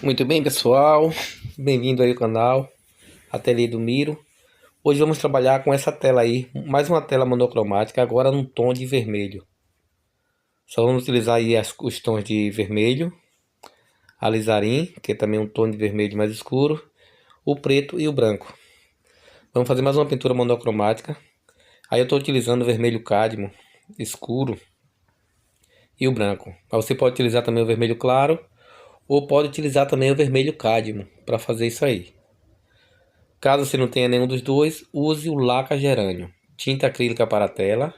Muito bem, pessoal, bem-vindo aí ao canal Ateliê do Miro. Hoje vamos trabalhar com essa tela aí, mais uma tela monocromática, agora num tom de vermelho. Só vamos utilizar aí os tons de vermelho, alizarim, que é também um tom de vermelho mais escuro, o preto e o branco. Vamos fazer mais uma pintura monocromática. Aí eu estou utilizando o vermelho cádmio escuro e o branco. Mas você pode utilizar também o vermelho claro, ou pode utilizar também o vermelho cádmio para fazer isso aí. Caso você não tenha nenhum dos dois, use o Laca Gerânio, tinta acrílica para a tela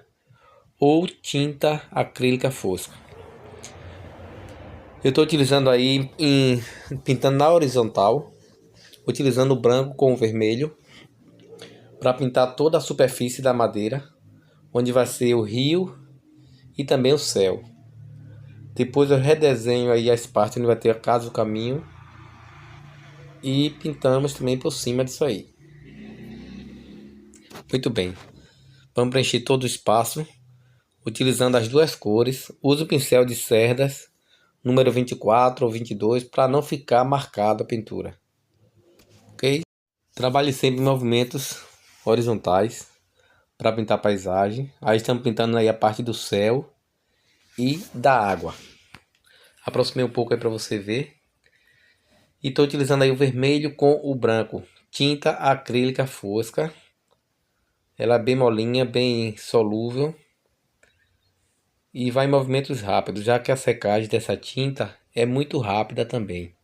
ou tinta acrílica fosca. Eu estou utilizando aí, pintando na horizontal, utilizando o branco com o vermelho para pintar toda a superfície da madeira, onde vai ser o rio e também o céu. Depois eu redesenho aí as partes onde vai ter a casa, o caminho, e pintamos também por cima disso aí. Muito bem, vamos preencher todo o espaço utilizando as duas cores. Use o pincel de cerdas número 24 ou 22 para não ficar marcada a pintura, ok? Trabalhe sempre em movimentos horizontais para pintar a paisagem. Aí estamos pintando aí a parte do céu e da água. Aproximei um pouco aí para você ver. E estou utilizando aí o vermelho com o branco, tinta acrílica fosca. Ela é bem molinha, bem solúvel. E vai em movimentos rápidos, já que a secagem dessa tinta é muito rápida também.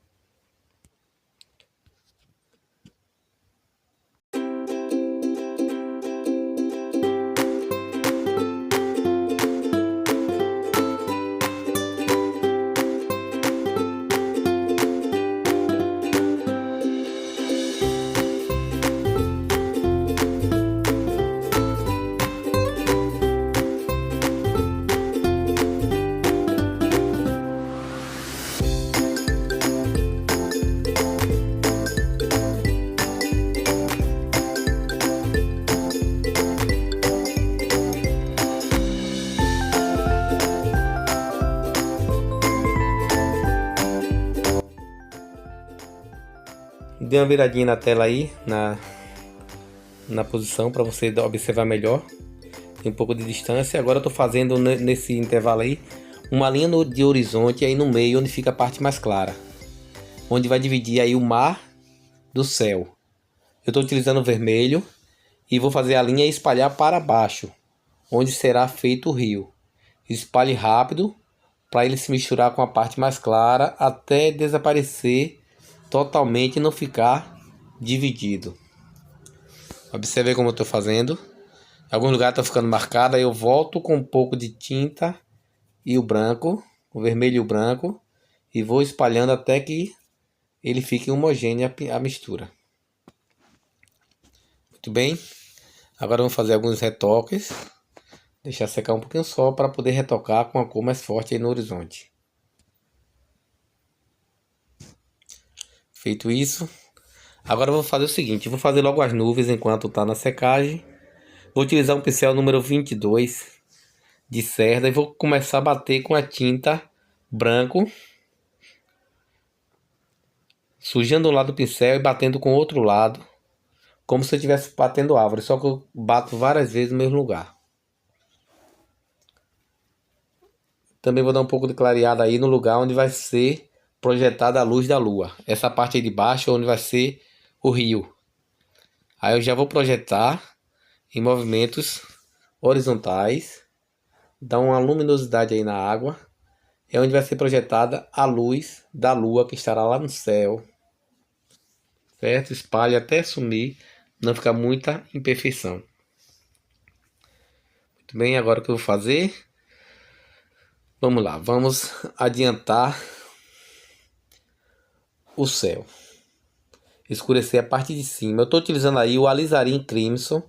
Dê uma viradinha na tela aí, na posição, para você observar melhor. Tem um pouco de distância. Agora eu estou fazendo nesse intervalo aí uma linha de horizonte aí no meio, onde fica a parte mais clara, onde vai dividir aí o mar do céu. Eu estou utilizando o vermelho e vou fazer a linha e espalhar para baixo, onde será feito o rio. Espalhe rápido para ele se misturar com a parte mais clara até desaparecer totalmente e não ficar dividido. Observe como eu estou fazendo. Em alguns lugares está ficando marcado, aí eu volto com um pouco de tinta e o branco, o vermelho e o branco, e vou espalhando até que ele fique homogêneo a mistura. Muito bem. Agora vamos fazer alguns retoques. Deixar secar um pouquinho só para poder retocar com a cor mais forte aí no horizonte. Feito isso, agora eu vou fazer o seguinte, vou fazer logo as nuvens enquanto está na secagem. Vou utilizar um pincel número 22 de cerda e vou começar a bater com a tinta branco, sujando um lado do pincel e batendo com o outro lado, como se eu estivesse batendo árvore, só que eu bato várias vezes no mesmo lugar. Também vou dar um pouco de clareada aí no lugar onde vai ser projetada a luz da lua. Essa parte aí de baixo é onde vai ser o rio. Aí eu já vou projetar em movimentos horizontais, dar uma luminosidade aí na água. É onde vai ser projetada a luz da lua que estará lá no céu. Certo? Espalhe até sumir, não ficar muita imperfeição. Muito bem, agora o que eu vou fazer? Vamos lá, vamos adiantar o céu. Escurecer a parte de cima. Eu estou utilizando aí o alizarim crimson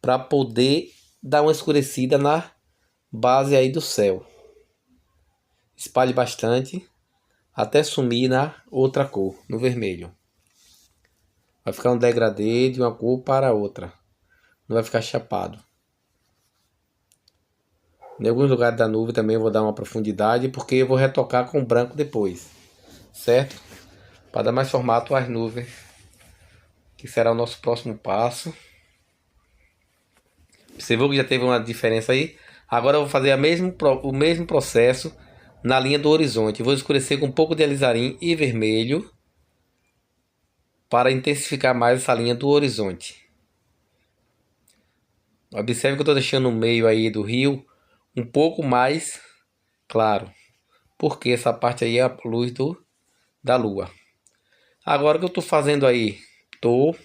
para poder dar uma escurecida na base aí do céu. Espalhe bastante até sumir na outra cor, no vermelho. Vai ficar um degradê de uma cor para outra. Não vai ficar chapado. Em alguns lugares da nuvem também eu vou dar uma profundidade, porque eu vou retocar com branco depois. Certo? para dar mais formato às nuvens, que será o nosso próximo passo. Você viu que já teve uma diferença aí? Agora eu vou fazer o mesmo processo na linha do horizonte. Vou escurecer com um pouco de alizarim e vermelho para intensificar mais essa linha do horizonte. Observe que eu estou deixando o meio aí do rio um pouco mais claro, porque essa parte aí é a luz da lua. Agora o que eu estou fazendo aí? Estou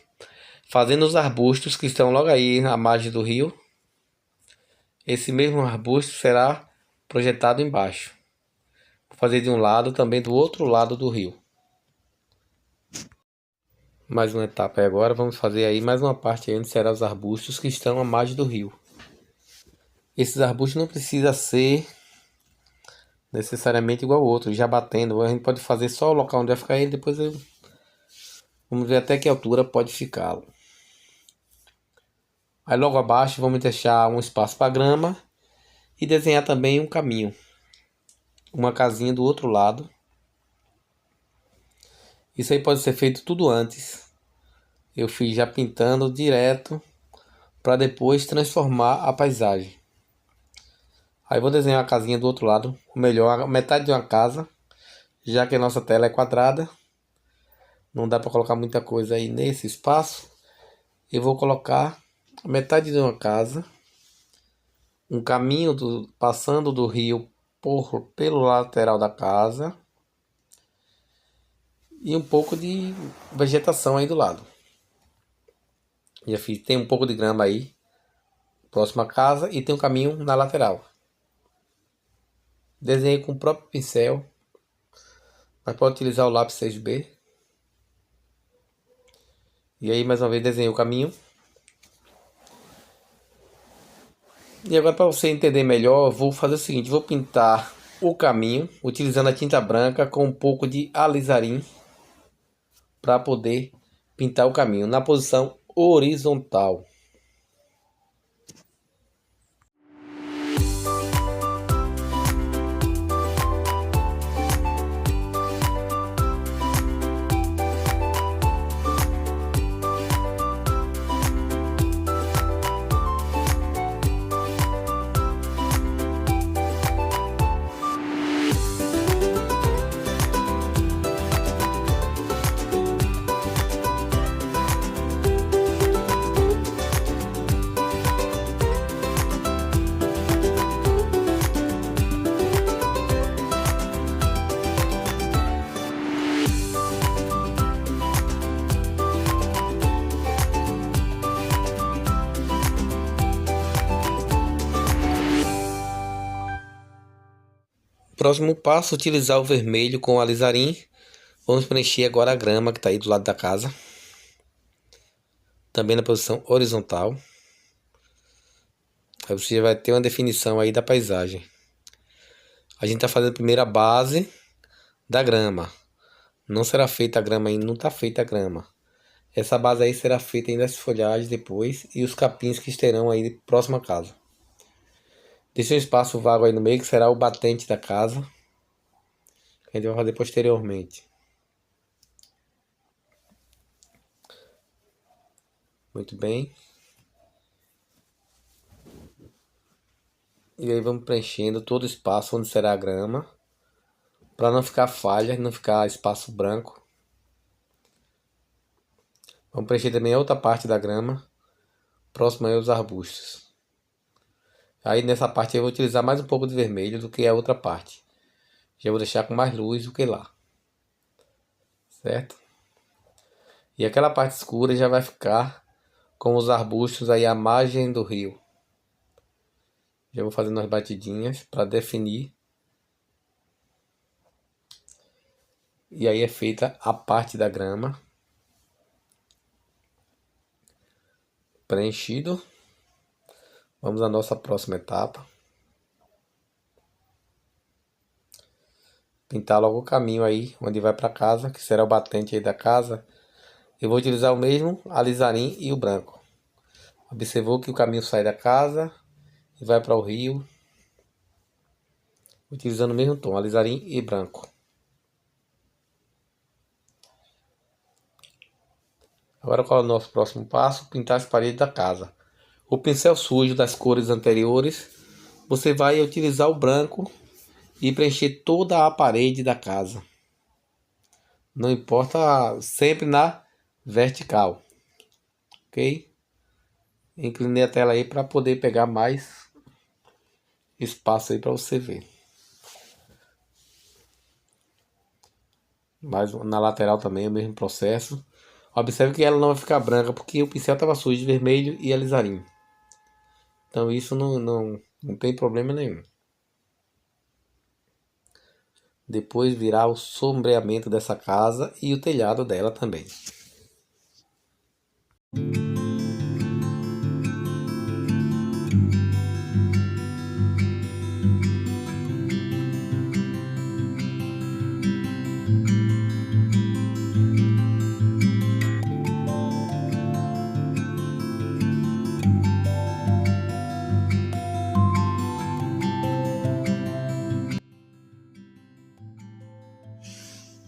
fazendo os arbustos que estão logo aí à margem do rio. Esse mesmo arbusto será projetado embaixo. Vou fazer de um lado, também do outro lado do rio. Mais uma etapa aí agora, vamos fazer aí mais uma parte aí onde será os arbustos que estão à margem do rio. Esses arbustos não precisa ser necessariamente igual ao outro, já batendo. A gente pode fazer só o local onde vai ficar ele, depois vamos ver até que altura pode ficar. Aí logo abaixo vamos deixar um espaço para grama e desenhar também um caminho. Uma casinha do outro lado. Isso aí pode ser feito tudo antes. Eu fiz já pintando direto para depois transformar a paisagem. Aí vou desenhar a casinha do outro lado, ou melhor, metade de uma casa, já que a nossa tela é quadrada. Não dá para colocar muita coisa aí nesse espaço. Eu vou colocar metade de uma casa, um caminho passando do rio pelo lateral da casa e um pouco de vegetação aí do lado. Já fiz, tem um pouco de grama aí, próximo à casa, e tem um caminho na lateral. Desenhei com o próprio pincel, mas pode utilizar o lápis 6B. E aí mais uma vez desenhei o caminho. E agora, para você entender melhor, eu vou fazer o seguinte: vou pintar o caminho utilizando a tinta branca com um pouco de alizarim para poder pintar o caminho na posição horizontal. Próximo passo, utilizar o vermelho com o alizarim. Vamos preencher agora a grama que está aí do lado da casa. Também na posição horizontal. Aí você vai ter uma definição aí da paisagem. A gente está fazendo primeiro a base da grama. Não será feita a grama ainda, não está feita a grama. Essa base aí será feita ainda as folhagens depois e os capins que estarão aí próximo à casa. Deixa um espaço vago aí no meio que será o batente da casa. Que a gente vai fazer posteriormente. Muito bem. E aí vamos preenchendo todo o espaço onde será a grama. Para não ficar falha, não ficar espaço branco. Vamos preencher também a outra parte da grama. Próximo aí aos arbustos. Aí nessa parte eu vou utilizar mais um pouco de vermelho do que a outra parte. Já vou deixar com mais luz do que lá. Certo? E aquela parte escura já vai ficar com os arbustos aí à margem do rio. Já vou fazendo as batidinhas para definir. E aí é feita a parte da grama. Preenchido. Vamos à nossa próxima etapa. Pintar logo o caminho aí, onde vai para casa, que será o batente aí da casa. Eu vou utilizar o mesmo alizarim e o branco. Observou que o caminho sai da casa e vai para o rio. Utilizando o mesmo tom, alizarim e branco. Agora qual é o nosso próximo passo? Pintar as paredes da casa. O pincel sujo das cores anteriores, você vai utilizar o branco e preencher toda a parede da casa. Não importa, sempre na vertical, ok? Inclinei a tela aí para poder pegar mais espaço aí para você ver. Mas na lateral também é o mesmo processo. Observe que ela não vai ficar branca porque o pincel estava sujo de vermelho e alizarinho. Então isso não tem problema nenhum. Depois virá o sombreamento dessa casa e o telhado dela também.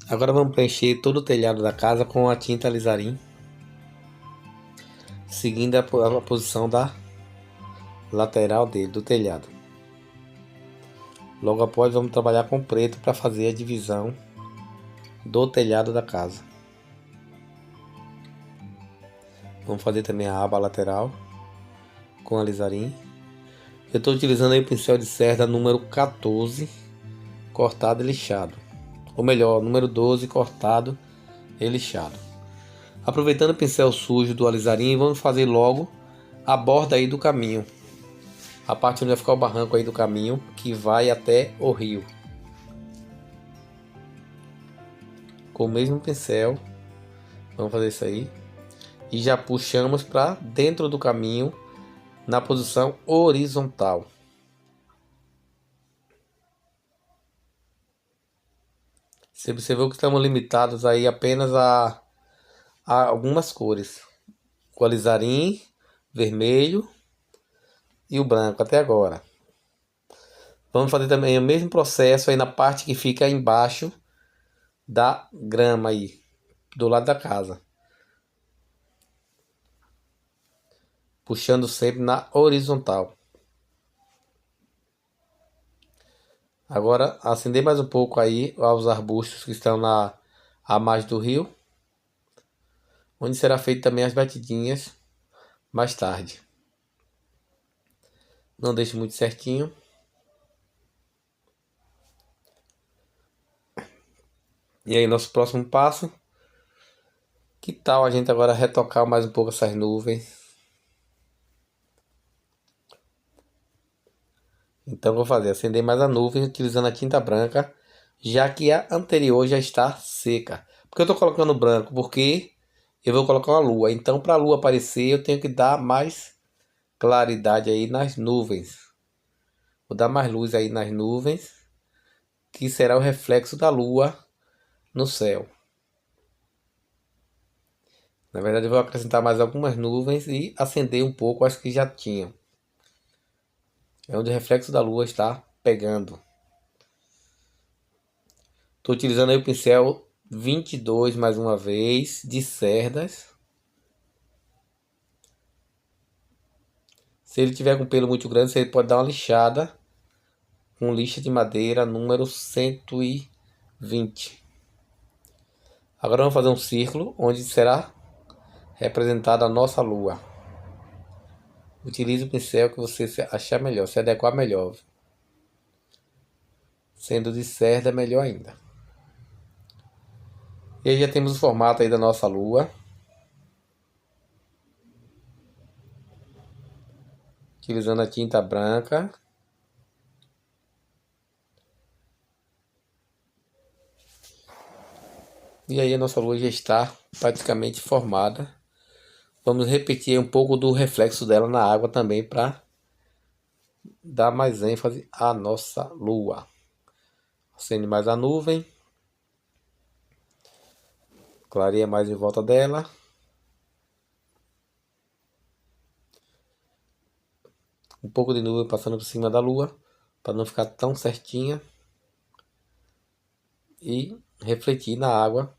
Agora vamos preencher todo o telhado da casa com a tinta alizarim, seguindo a posição da lateral dele, do telhado. Logo após vamos trabalhar com preto para fazer a divisão do telhado da casa. Vamos fazer também a aba lateral com alizarim. Eu estou utilizando aí o pincel de cerda número 14, cortado e lixado. Ou melhor, número 12, cortado e lixado. Aproveitando o pincel sujo do alizarim, vamos fazer logo a borda aí do caminho. A parte onde vai ficar o barranco aí do caminho, que vai até o rio. Com o mesmo pincel, vamos fazer isso aí. E já puxamos para dentro do caminho, na posição horizontal. Você observou que estamos limitados aí apenas a algumas cores. O alizarim, vermelho e o branco até agora. Vamos fazer também o mesmo processo aí na parte que fica embaixo da grama aí, do lado da casa. Puxando sempre na horizontal. Agora acender mais um pouco aí aos arbustos que estão à margem do rio, onde será feito também as batidinhas mais tarde. Não deixe muito certinho. E aí nosso próximo passo, que tal a gente agora retocar mais um pouco essas nuvens? Então vou fazer, acender mais a nuvem utilizando a tinta branca, já que a anterior já está seca. Porque eu estou colocando branco? Porque eu vou colocar uma lua. Então para a lua aparecer eu tenho que dar mais claridade aí nas nuvens. Vou dar mais luz aí nas nuvens, que será o reflexo da lua no céu. Na verdade eu vou acrescentar mais algumas nuvens e acender um pouco as que já tinham. É onde o reflexo da lua está pegando. Estou utilizando aí o pincel 22 mais uma vez, de cerdas. Se ele tiver com pelo muito grande, você pode dar uma lixada com lixa de madeira número 120. Agora vamos fazer um círculo onde será representada a nossa lua. Utilize o pincel que você achar melhor, se adequar melhor. Sendo de cerda, melhor ainda. E aí já temos o formato aí da nossa lua. Utilizando a tinta branca. E aí a nossa lua já está praticamente formada. Vamos repetir um pouco do reflexo dela na água também para dar mais ênfase à nossa lua. Acende mais a nuvem. Clareia mais em volta dela. Um pouco de nuvem passando por cima da lua, para não ficar tão certinha. E refletir na água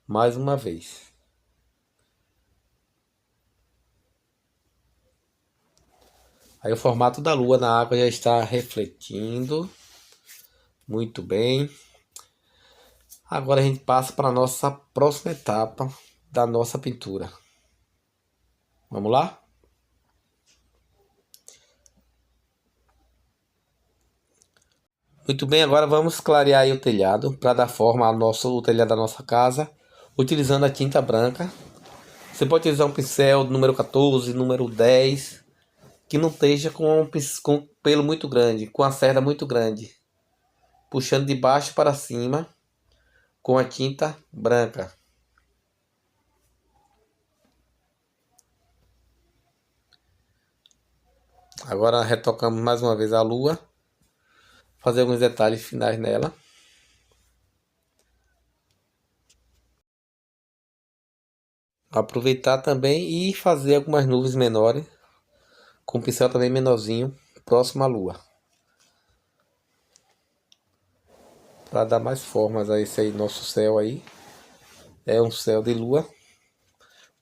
mais uma vez. Aí o formato da lua na água já está refletindo. Muito bem. Agora a gente passa para a nossa próxima etapa da nossa pintura. Vamos lá? Muito bem, agora vamos clarear aí o telhado para dar forma ao o telhado da nossa casa, utilizando a tinta branca. Você pode utilizar um pincel número 14, número 10, que não esteja com pelo muito grande, com a cerda muito grande. Puxando de baixo para cima com a tinta branca. Agora retocamos mais uma vez a lua. Fazer alguns detalhes finais nela. Aproveitar também e fazer algumas nuvens menores. Com o pincel também menorzinho, próximo à lua. Para dar mais formas a esse aí, nosso céu aí. É um céu de lua,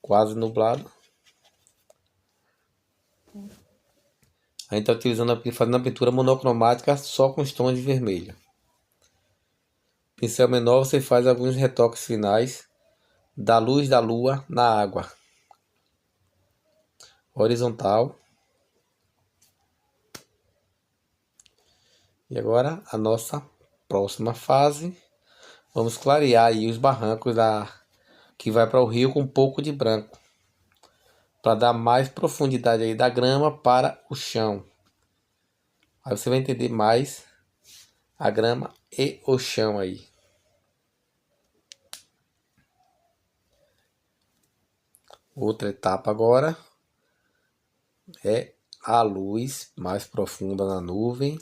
quase nublado. A gente está utilizando, fazendo a pintura monocromática só com os tons de vermelho. Pincel menor, você faz alguns retoques finais da luz da lua na água. Horizontal. E agora a nossa próxima fase. Vamos clarear aí os barrancos que vai para o rio com um pouco de branco. Para dar mais profundidade aí da grama para o chão. Aí você vai entender mais a grama e o chão aí. Outra etapa agora é a luz mais profunda na nuvem.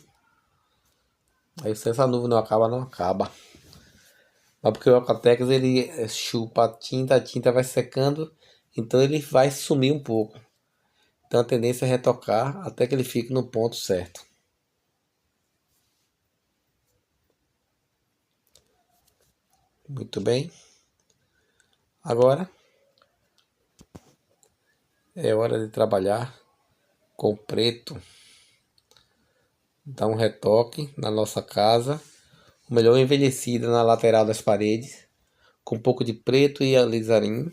Aí se essa nuvem não acaba, não acaba. Mas porque o Alcatex ele chupa a tinta vai secando, então ele vai sumir um pouco. Então a tendência é retocar até que ele fique no ponto certo. Muito bem. Agora é hora de trabalhar com preto. Dar um retoque na nossa casa. O melhor envelhecida na lateral das paredes. Com um pouco de preto e alizarim.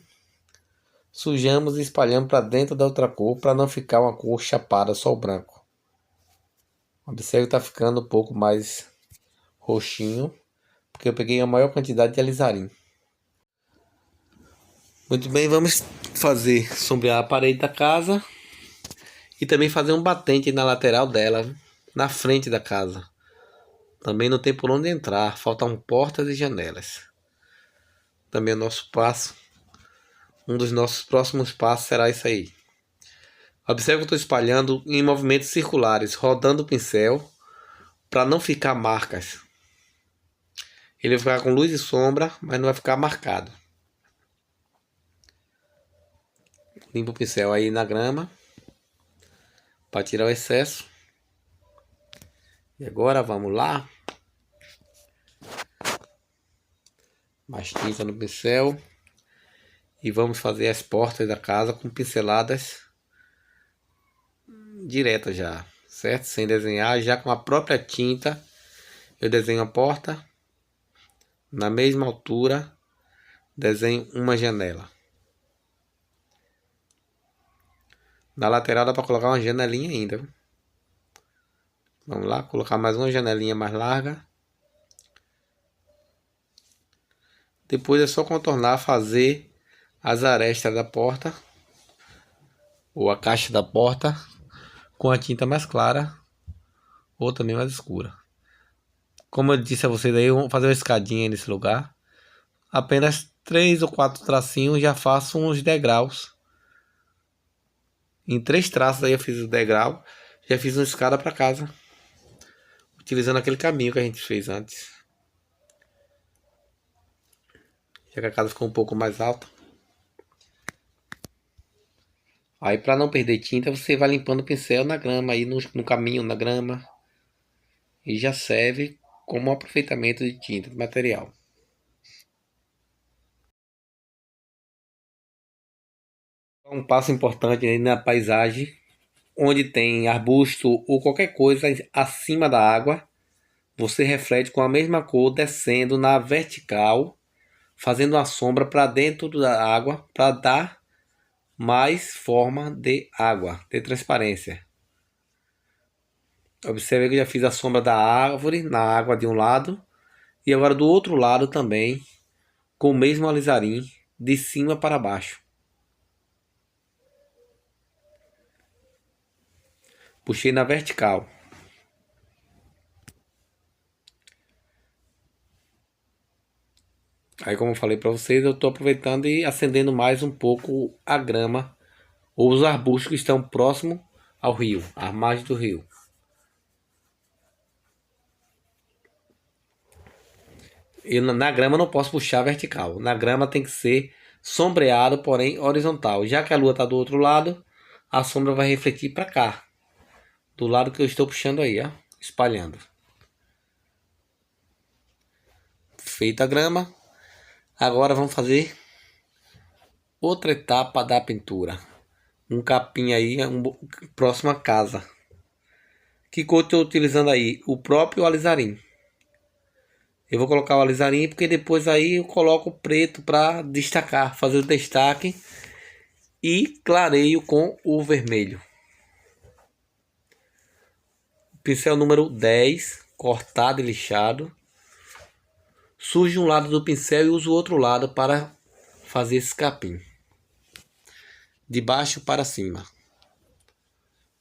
Sujamos e espalhamos para dentro da outra cor para não ficar uma cor chapada, só o branco. Observe que está ficando um pouco mais roxinho, porque eu peguei a maior quantidade de alizarim. Muito bem, vamos fazer sombrear a parede da casa e também fazer um batente na lateral dela, na frente da casa. Também não tem por onde entrar, faltam portas e janelas. Também o nosso passo, um dos nossos próximos passos será isso aí. Observe que eu estou espalhando em movimentos circulares, rodando o pincel para não ficar marcas. Ele vai ficar com luz e sombra, mas não vai ficar marcado. Limpa o pincel aí na grama para tirar o excesso. E agora vamos lá. Mais tinta no pincel. E vamos fazer as portas da casa com pinceladas diretas já, certo? Sem desenhar, já com a própria tinta. Eu desenho a porta. Na mesma altura, desenho uma janela. Na lateral dá para colocar uma janelinha ainda. Vamos lá, colocar mais uma janelinha mais larga. Depois é só contornar, fazer as arestas da porta ou a caixa da porta com a tinta mais clara ou também mais escura. Como eu disse a vocês aí, vamos fazer uma escadinha nesse lugar. Apenas 3 ou 4 tracinhos já faço uns degraus. Em 3 traços aí eu fiz o degrau, já fiz uma escada para casa, utilizando aquele caminho que a gente fez antes. Já que a casa ficou um pouco mais alta. Aí para não perder tinta, você vai limpando o pincel na grama, aí no caminho, na grama. E já serve como aproveitamento de tinta, de material. Um passo importante aí na paisagem onde tem arbusto ou qualquer coisa acima da água, você reflete com a mesma cor descendo na vertical, fazendo uma sombra para dentro da água para dar mais forma de água, de transparência. Observe que eu já fiz a sombra da árvore na água de um lado e agora do outro lado também, com o mesmo alizarim, de cima para baixo. Puxei na vertical. Aí, como eu falei para vocês, eu estou aproveitando e acendendo mais um pouco a grama ou os arbustos que estão próximos ao rio, à margem do rio. Na grama eu não posso puxar vertical. Na grama tem que ser sombreado, porém horizontal. Já que a lua está do outro lado, a sombra vai refletir para cá, do lado que eu estou puxando aí, ó, espalhando. Feita a grama, agora vamos fazer outra etapa da pintura. Um capim aí, próximo à casa. Que cor eu estou utilizando aí? O próprio alizarim. Eu vou colocar o alizarim porque depois aí eu coloco o preto para destacar, fazer o destaque e clareio com o vermelho. Pincel número 10, cortado e lixado. Sujo um lado do pincel e uso o outro lado para fazer esse capim. De baixo para cima.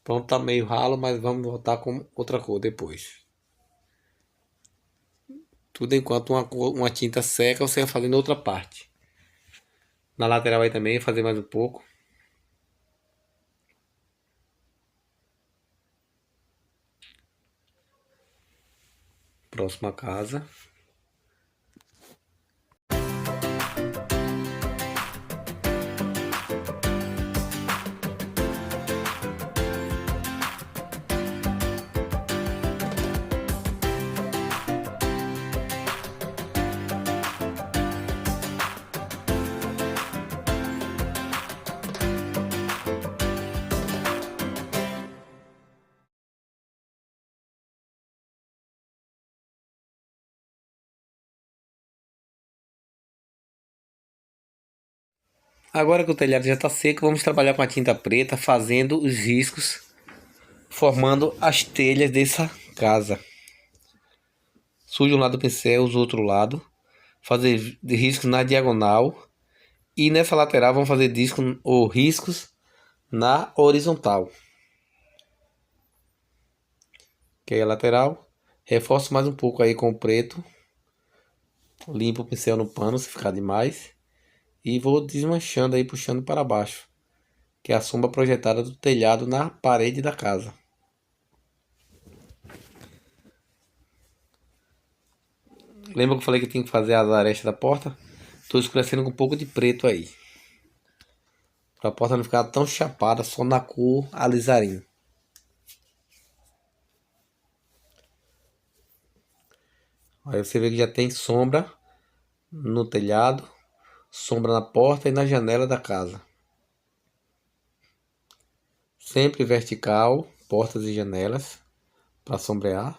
Pronto, tá meio ralo, mas vamos voltar com outra cor depois. Tudo enquanto uma tinta seca, você vai fazendo outra parte. Na lateral aí também, fazer mais um pouco. Próxima casa. Agora que o telhado já está seco, vamos trabalhar com a tinta preta, fazendo os riscos, formando as telhas dessa casa. Sujo um lado do pincel, uso o outro lado. Fazer riscos na diagonal. E nessa lateral vamos fazer riscos na horizontal. Que é a lateral. Reforço mais um pouco aí com o preto. Limpo o pincel no pano se ficar demais. E vou desmanchando aí, puxando para baixo. Que é a sombra projetada do telhado na parede da casa. Lembra que eu falei que tinha que fazer as arestas da porta? Estou escurecendo com um pouco de preto aí. Para a porta não ficar tão chapada, só na cor alizarim. Aí você vê que já tem sombra no telhado, sombra na porta e na janela da casa. Sempre vertical, portas e janelas para sombrear.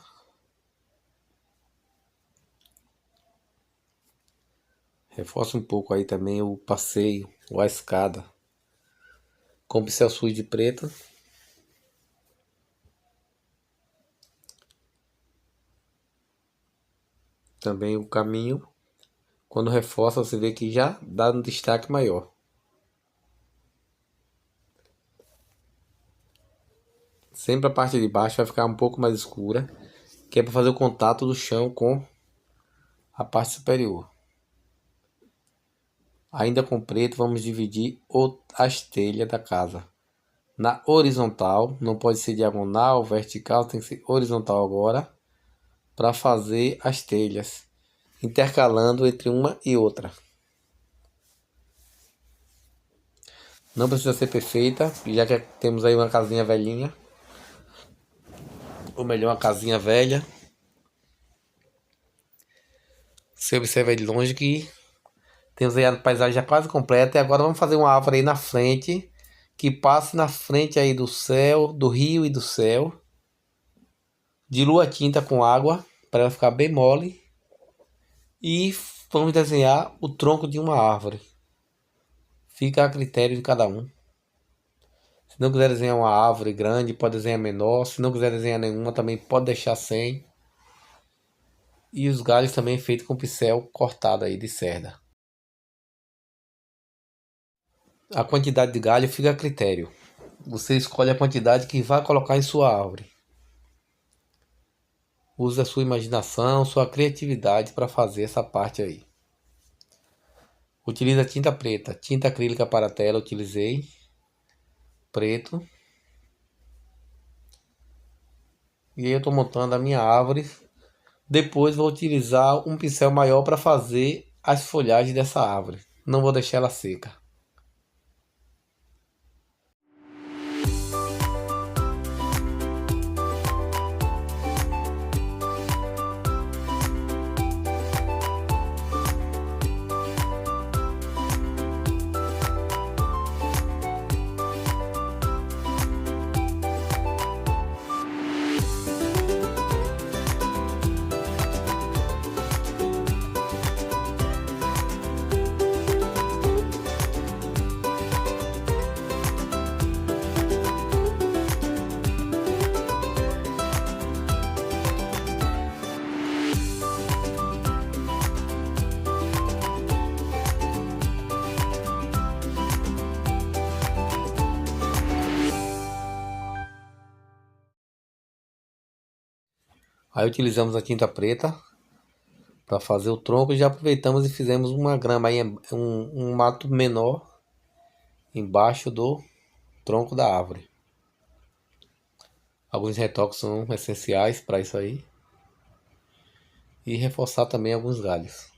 Reforça um pouco aí também o passeio ou a escada. Com pincel sujo de preto. Também o caminho. Quando reforça, você vê que já dá um destaque maior. Sempre a parte de baixo vai ficar um pouco mais escura, que é para fazer o contato do chão com a parte superior. Ainda com preto, vamos dividir as telhas da casa. Na horizontal, não pode ser diagonal, vertical, tem que ser horizontal agora, para fazer as telhas, intercalando entre uma e outra. Não precisa ser perfeita, já que temos aí uma casinha velhinha, ou melhor, uma casinha velha. Você observa aí de longe que temos aí a paisagem já quase completa. E agora vamos fazer uma árvore aí na frente, que passe na frente aí do céu, do rio e do céu. Dilua a tinta com água para ela ficar bem mole. E vamos desenhar o tronco de uma árvore. Fica a critério de cada um. Se não quiser desenhar uma árvore grande, pode desenhar menor. Se não quiser desenhar nenhuma, também pode deixar sem. E os galhos também feitos com pincel cortado aí de cerda. A quantidade de galho fica a critério. Você escolhe a quantidade que vai colocar em sua árvore. Use a sua imaginação, sua criatividade para fazer essa parte aí. Utiliza tinta preta, tinta acrílica para tela, utilizei preto. E aí eu estou montando a minha árvore. Depois vou utilizar um pincel maior para fazer as folhagens dessa árvore. Não vou deixar ela seca. Aí utilizamos a tinta preta para fazer o tronco e já aproveitamos e fizemos uma grama aí, um mato menor embaixo do tronco da árvore. Alguns retoques são essenciais para isso aí. E reforçar também alguns galhos.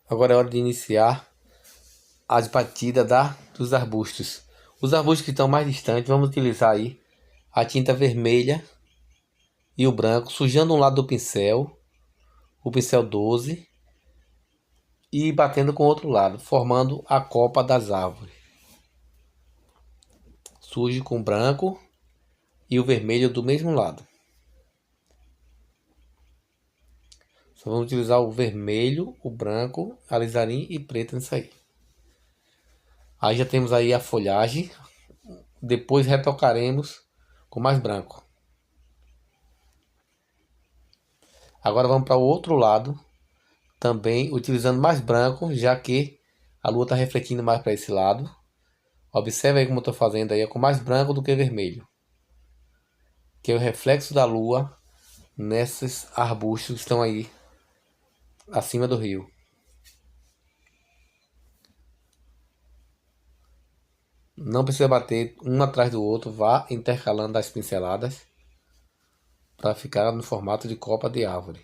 Agora é hora de iniciar as batidas dos arbustos. Os arbustos que estão mais distantes, vamos utilizar aí a tinta vermelha e o branco, sujando um lado do pincel, o pincel 12, e batendo com o outro lado, formando a copa das árvores. Suje com o branco e o vermelho do mesmo lado. Só vamos utilizar o vermelho, o branco, alizarim e preto nisso aí. Aí já temos aí a folhagem. Depois retocaremos com mais branco. Agora vamos para o outro lado, também utilizando mais branco, já que a lua está refletindo mais para esse lado. Observe aí como eu estou fazendo aí, é com mais branco do que vermelho, que é o reflexo da lua nesses arbustos que estão aí acima do rio. Não precisa bater um atrás do outro, vá intercalando as pinceladas para ficar no formato de copa de árvore.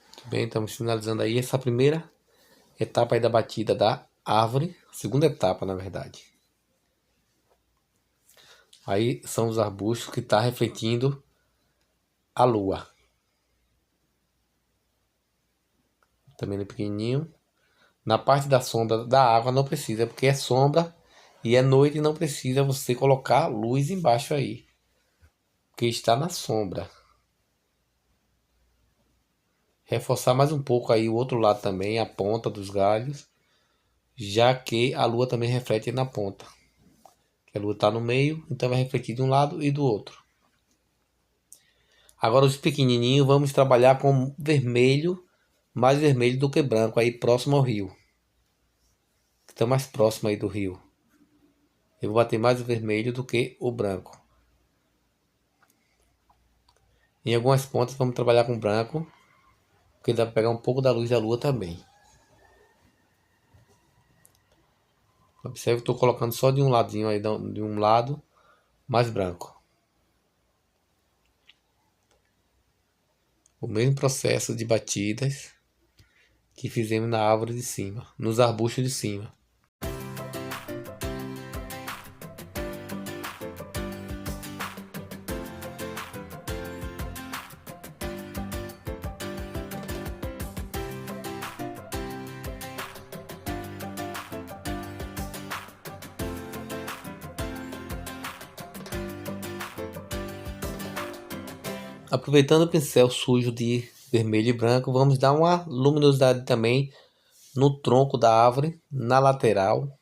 Muito bem, estamos finalizando aí essa primeira etapa aí da batida da árvore, segunda etapa na verdade. Aí são os arbustos que estão refletindo a lua. Também no pequenininho. Na parte da sombra da água não precisa, porque é sombra e é noite e não precisa você colocar luz embaixo aí, porque está na sombra. Reforçar mais um pouco aí o outro lado também, a ponta dos galhos, já que a lua também reflete na ponta. A lua está no meio, então vai refletir de um lado e do outro. Agora os pequenininhos vamos trabalhar com vermelho, mais vermelho do que branco, aí próximo ao rio. Está mais próximo aí do rio. Eu vou bater mais o vermelho do que o branco. Em algumas pontas vamos trabalhar com branco, porque dá para pegar um pouco da luz da lua também. Observe que estou colocando só de um ladinho aí, de um lado mais branco. O mesmo processo de batidas que fizemos na árvore de cima, nos arbustos de cima. Aproveitando o pincel sujo de vermelho e branco, vamos dar uma luminosidade também no tronco da árvore, na lateral,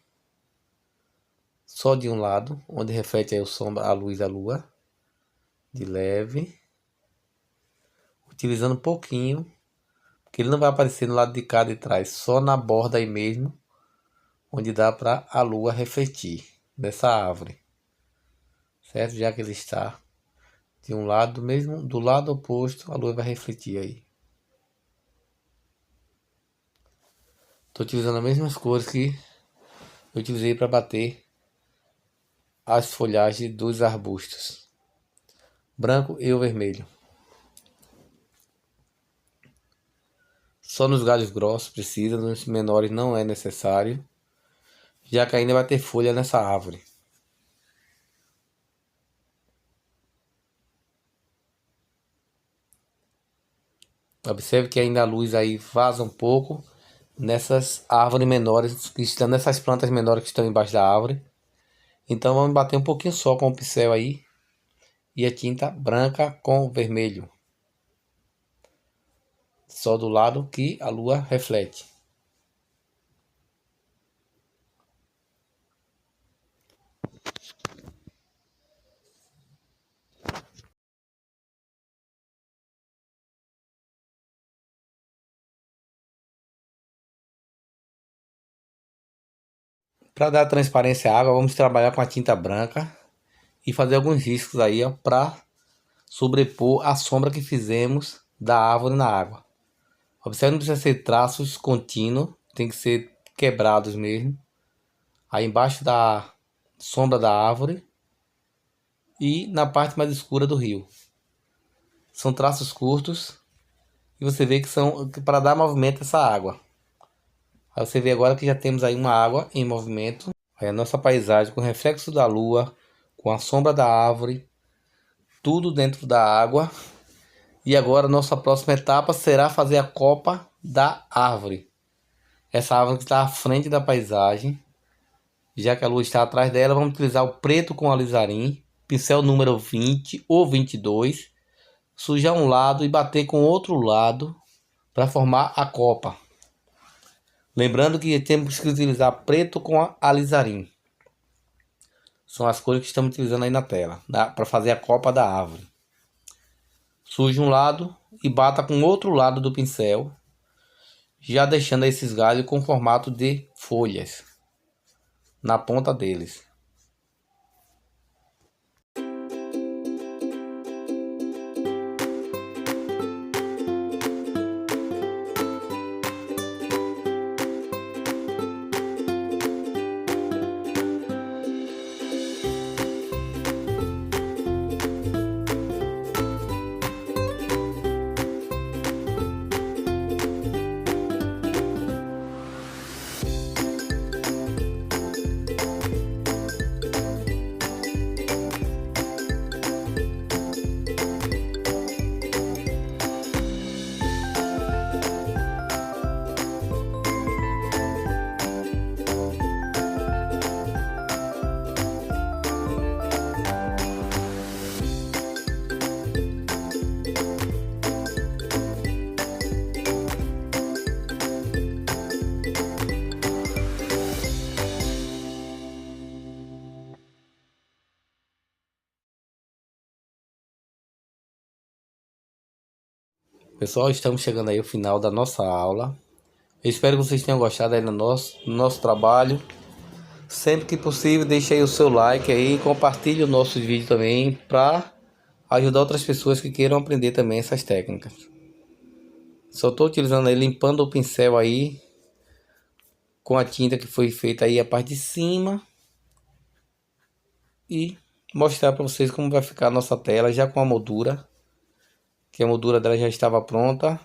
só de um lado, onde reflete aí o sombra, a luz da lua, de leve, utilizando um pouquinho, porque ele não vai aparecer no lado de cá de trás, só na borda aí mesmo, onde dá para a lua refletir dessa árvore, certo? Já que ele está de um lado mesmo, do lado oposto, a lua vai refletir aí. Estou utilizando as mesmas cores que eu utilizei para bater as folhagens dos arbustos, branco e o vermelho. Só nos galhos grossos precisa, nos menores não é necessário, já que ainda vai ter folha nessa árvore. Observe que ainda a luz aí vaza um pouco nessas árvores menores que estão, nessas plantas menores que estão embaixo da árvore. Então vamos bater um pouquinho só com o pincel aí e a tinta branca com vermelho, só do lado que a lua reflete. Para dar transparência à água, vamos trabalhar com a tinta branca e fazer alguns riscos aí para sobrepor a sombra que fizemos da árvore na água. Observe, não precisa ser traços contínuos, tem que ser quebrados mesmo. Aí embaixo da sombra da árvore e na parte mais escura do rio. São traços curtos e você vê que são para dar movimento a essa água. Aí você vê agora que já temos aí uma água em movimento. Aí a nossa paisagem com o reflexo da lua, com a sombra da árvore, tudo dentro da água. E agora nossa próxima etapa será fazer a copa da árvore. Essa árvore que está à frente da paisagem. Já que a lua está atrás dela, vamos utilizar o preto com alizarim, pincel número 20 ou 22, sujar um lado e bater com o outro lado para formar a copa. Lembrando que temos que utilizar preto com alizarim. São as cores que estamos utilizando aí na tela, para fazer a copa da árvore. Suje um lado e bata com o outro lado do pincel, já deixando esses galhos com formato de folhas na ponta deles. Pessoal, estamos chegando aí ao final da nossa aula. Eu espero que vocês tenham gostado aí do nosso trabalho. Sempre que possível, deixe aí o seu like aí, compartilhe o nosso vídeo também para ajudar outras pessoas que queiram aprender também essas técnicas. Só estou utilizando aí, limpando o pincel aí com a tinta que foi feita aí a parte de cima e mostrar para vocês como vai ficar a nossa tela já com a moldura, que a moldura dela já estava pronta.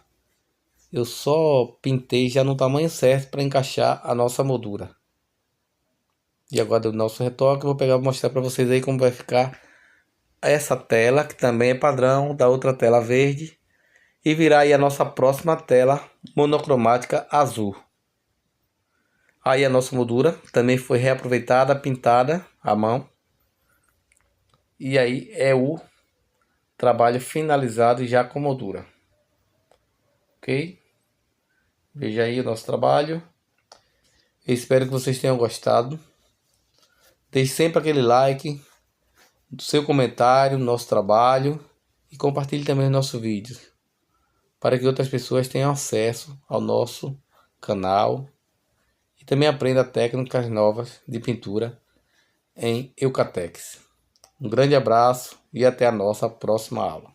Eu só pintei já no tamanho certo para encaixar a nossa moldura. E agora do nosso retoque, eu vou pegar e mostrar para vocês aí como vai ficar essa tela, que também é padrão da outra tela verde, e virar aí a nossa próxima tela monocromática azul. Aí a nossa moldura também foi reaproveitada, pintada à mão. E aí é o trabalho finalizado e já com moldura. Ok? Veja aí o nosso trabalho. Eu espero que vocês tenham gostado. Deixe sempre aquele like, do seu comentário, no nosso trabalho, e compartilhe também os nossos vídeos, para que outras pessoas tenham acesso ao nosso canal e também aprenda técnicas novas de pintura em Eucatex. Um grande abraço e até a nossa próxima aula.